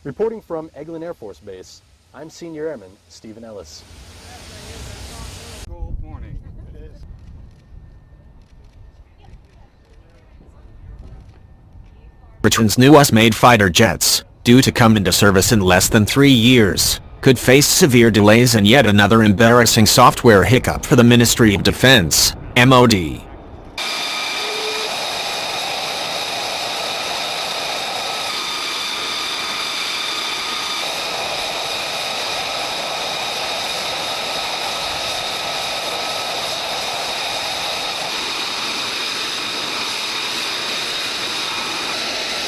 Reporting from Eglin Air Force Base, I'm Senior Airman Stephen Ellis. Good morning. It is. Britain's newest made fighter jets, due to come into service in less than 3 years, could face severe delays and yet another embarrassing software hiccup for the Ministry of Defense, MOD.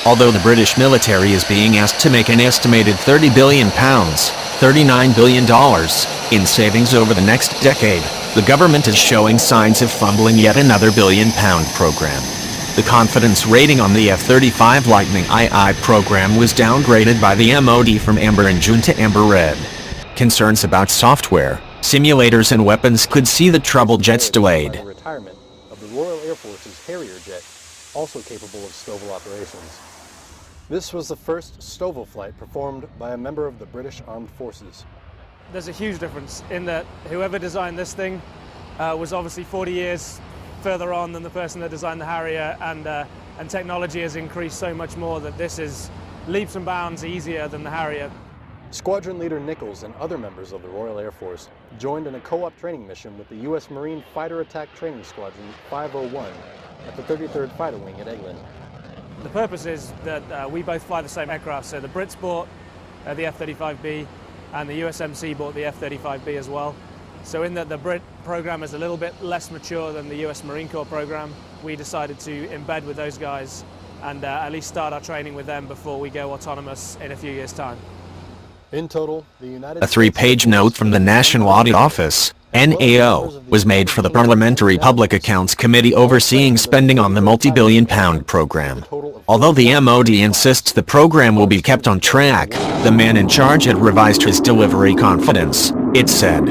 Although the British military is being asked to make an estimated £30 billion, $39 billion, in savings over the next decade, the government is showing signs of fumbling yet another billion-pound program. The confidence rating on the F-35 Lightning II program was downgraded by the MOD from amber in June to amber red. Concerns about software, simulators and weapons could see the troubled jets delayed. The retirement of the Royal Air Force's Harrier jet, also capable of STOVL operations. This was the first STOVL flight performed by a member of the British Armed Forces. There's a huge difference in that whoever designed this thing was obviously 40 years further on than the person that designed the Harrier, and technology has increased so much more that this is leaps and bounds easier than the Harrier. Squadron Leader Nichols and other members of the Royal Air Force joined in a co-op training mission with the U.S. Marine Fighter Attack Training Squadron 501 at the 33rd Fighter Wing at Eglin. The purpose is that we both fly the same aircraft, so the Brits bought the F-35B and the USMC bought the F-35B as well. So in that the Brit program is a little bit less mature than the US Marine Corps program, we decided to embed with those guys and at least start our training with them before we go autonomous in a few years' time. In total, the United A 3-page note from the National Audit Office, NAO, was made for the Parliamentary Public Accounts Committee overseeing spending on the multi-billion-pound program. Although the MOD insists the program will be kept on track, the man in charge had revised his delivery confidence, it said.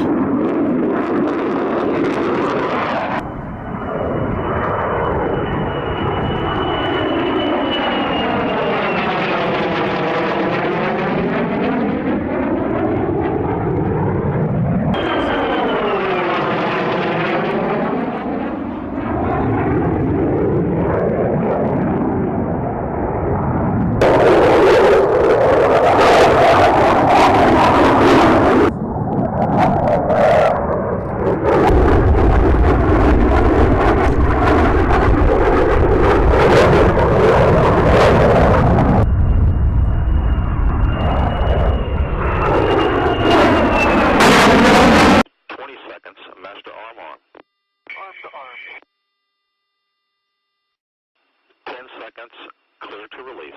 Clear to release.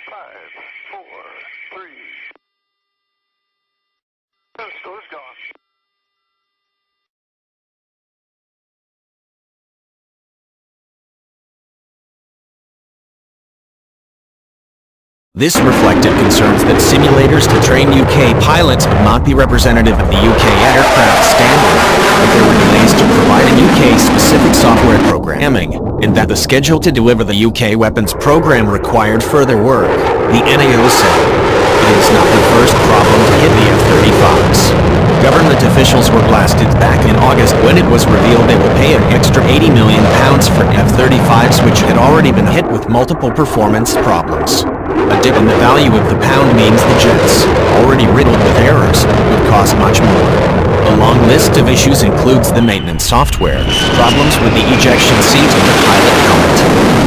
5, 4, 3. The store's gone. This reflected concerns that simulators to train UK pilots would not be representative of the UK aircraft standard, that there were delays to providing UK-specific software programming, and that the schedule to deliver the UK weapons program required further work. The NAO said, "It is not the first problem to hit the F-35s. Government officials were blasted back in August when it was revealed they will pay an extra £80 million for F-35s which had already been hit with multiple performance problems. A dip in the value of the pound means the jets, already riddled with errors, would cost much more. A long list of issues includes the maintenance software, problems with the ejection seat and the pilot helmet."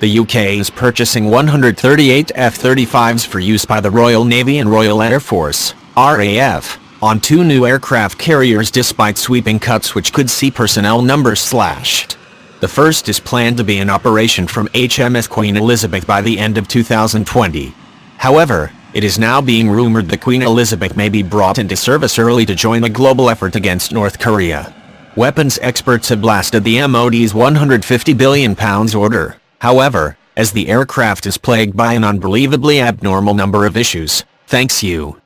The UK is purchasing 138 F-35s for use by the Royal Navy and Royal Air Force, RAF, on 2 new aircraft carriers despite sweeping cuts which could see personnel numbers slashed. The first is planned to be in operation from HMS Queen Elizabeth by the end of 2020. However, it is now being rumored that Queen Elizabeth may be brought into service early to join the global effort against North Korea. Weapons experts have blasted the MOD's £150 billion order. However, as the aircraft is plagued by an unbelievably abnormal number of issues, thanks you.